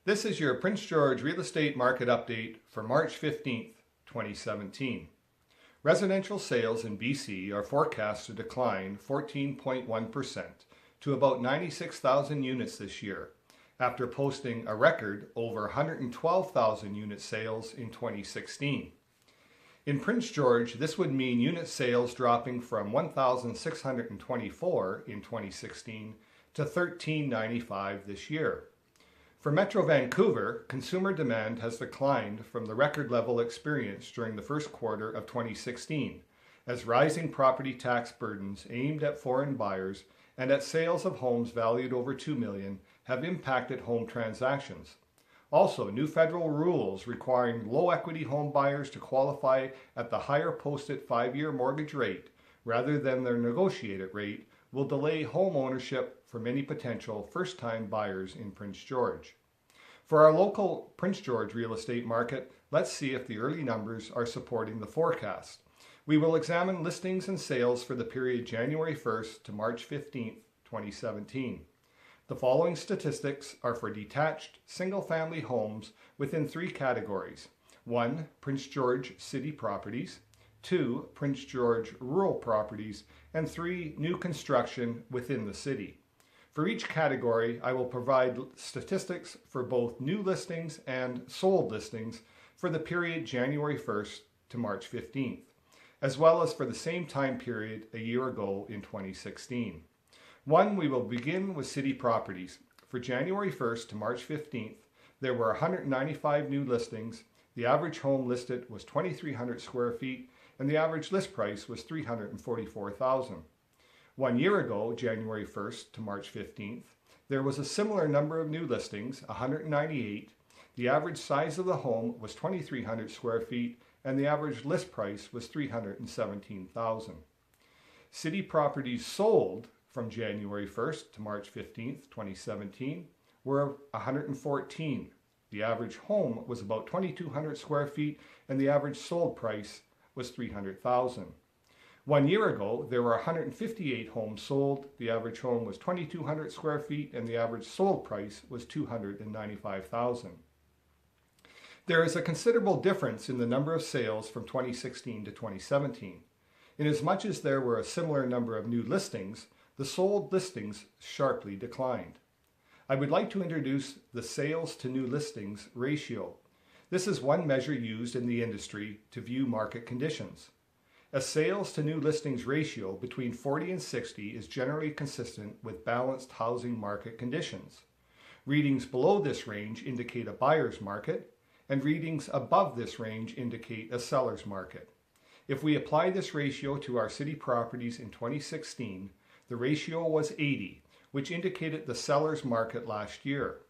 This is your Prince George real estate market update for March 15th, 2017. Residential sales in BC are forecast to decline 14.1% to about 96,000 units this year, after posting a record over 112,000 unit sales in 2016. In Prince George, this would mean unit sales dropping from 1,624 in 2016 to 1,395 this year. For Metro Vancouver, consumer demand has declined from the record level experienced during the first quarter of 2016, as rising property tax burdens aimed at foreign buyers and at sales of homes valued over $2 million have impacted home transactions. Also, new federal rules requiring low equity home buyers to qualify at the higher posted 5-year mortgage rate rather than their negotiated rate will delay home ownership for many potential first-time buyers in Prince George. For our local Prince George real estate market, let's see if the early numbers are supporting the forecast. We will examine listings and sales for the period January 1st to March 15th, 2017. The following statistics are for detached single-family homes within 3 categories. 1. Prince George City properties. 2. Prince George rural properties. And 3. New construction within the city. For each category, I will provide statistics for both new listings and sold listings for the period January 1st to March 15th, as well as for the same time period a year ago in 2016. We will begin with city properties. For January 1st to March 15th, there were 195 new listings. The average home listed was 2,300 square feet, and the average list price was $344,000. 1 year ago, January 1st to March 15th, there was a similar number of new listings, 198. The average size of the home was 2,300 square feet, and the average list price was $317,000. City properties sold from January 1st to March 15th, 2017, were 114. The average home was about 2,200 square feet, and the average sold price was $300,000. 1 year ago, there were 158 homes sold. The average home was 2,200 square feet, and the average sold price was $295,000. There is a considerable difference in the number of sales from 2016 to 2017. Inasmuch as there were a similar number of new listings, the sold listings sharply declined. I would like to introduce the sales to new listings ratio. This is one measure used in the industry to view market conditions. A sales to new listings ratio between 40 and 60 is generally consistent with balanced housing market conditions. Readings below this range indicate a buyer's market, and readings above this range indicate a seller's market. If we apply this ratio to our city properties in 2016, the ratio was 80, which indicated the seller's market last year.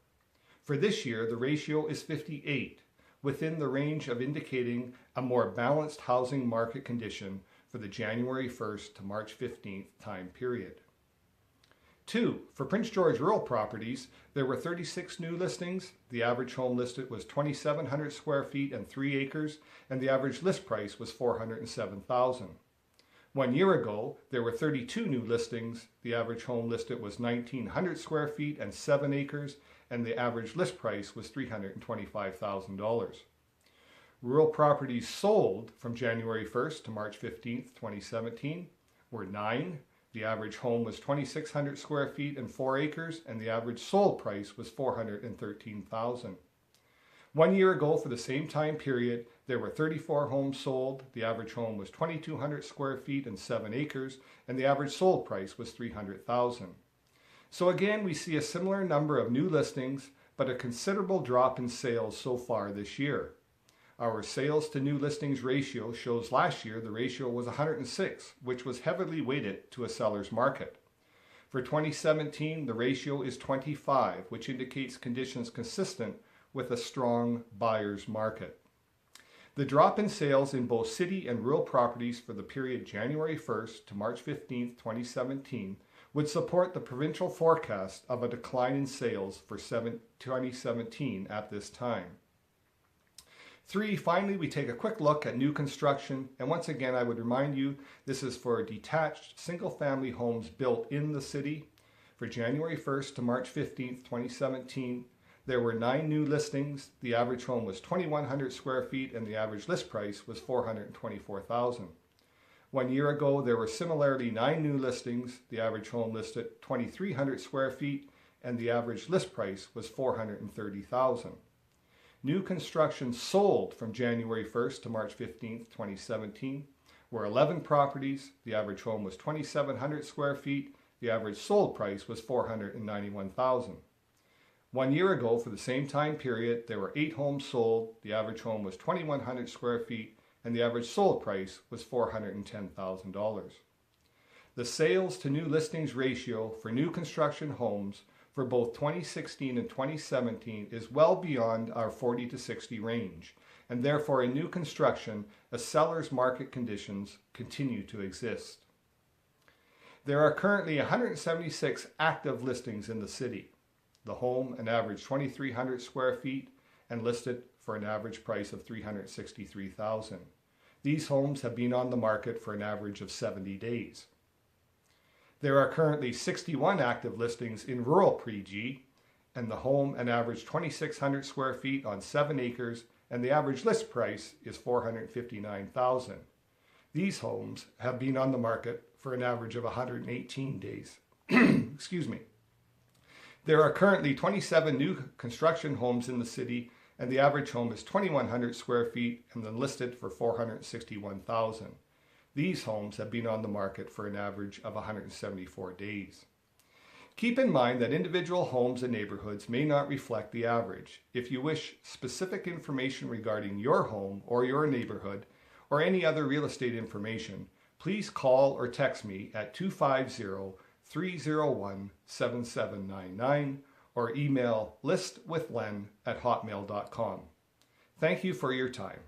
For this year, the ratio is 58, within the range of indicating a more balanced housing market condition for the January 1st to March 15th time period. 2. For Prince George rural properties, there were 36 new listings. The average home listed was 2,700 square feet and 3 acres, and the average list price was $407,000. 1 year ago, there were 32 new listings. The average home listed was 1,900 square feet and 7 acres, and the average list price was $325,000. Rural properties sold from January 1st to March 15th, 2017 were 9. The average home was 2,600 square feet and 4 acres, and the average sold price was $413,000. 1 year ago, for the same time period, there were 34 homes sold. The average home was 2,200 square feet and 7 acres, and the average sold price was $300,000. So again, we see a similar number of new listings, but a considerable drop in sales so far this year. Our sales to new listings ratio shows last year the ratio was 106, which was heavily weighted to a seller's market. For 2017, the ratio is 25, which indicates conditions consistent with a strong buyer's market. The drop in sales in both city and rural properties for the period January 1st to March 15th, 2017 would support the provincial forecast of a decline in sales for 2017 at this time. 3, finally, we take a quick look at new construction, and once again I would remind you this is for detached single-family homes built in the city. For January 1st to March 15th, 2017, There were 9 new listings. The average home was 2,100 square feet and the average list price was $424,000. 1 year ago, there were similarly 9 new listings. The average home listed 2,300 square feet and the average list price was $430,000. New construction sold from January 1st to March 15th, 2017 were 11 properties. The average home was 2,700 square feet. The average sold price was $491,000. 1 year ago, for the same time period, there were 8 homes sold. The average home was 2,100 square feet and the average sold price was $410,000. The sales to new listings ratio for new construction homes for both 2016 and 2017 is well beyond our 40 to 60 range, and therefore in new construction, a seller's market conditions continue to exist. There are currently 176 active listings in the city. The home, an average 2,300 square feet and listed for an average price of $363,000. These homes have been on the market for an average of 70 days. There are currently 61 active listings in rural Pre-G, and the home, an average 2,600 square feet on 7 acres, and the average list price is $459,000. These homes have been on the market for an average of 118 days. Excuse me. There are currently 27 new construction homes in the city, and the average home is 2,100 square feet and then listed for $461,000. These homes have been on the market for an average of 174 days. Keep in mind that individual homes and neighborhoods may not reflect the average. If you wish specific information regarding your home or your neighborhood or any other real estate information, please call or text me at 250-301-7799 or email listwithlen@hotmail.com. Thank you for your time.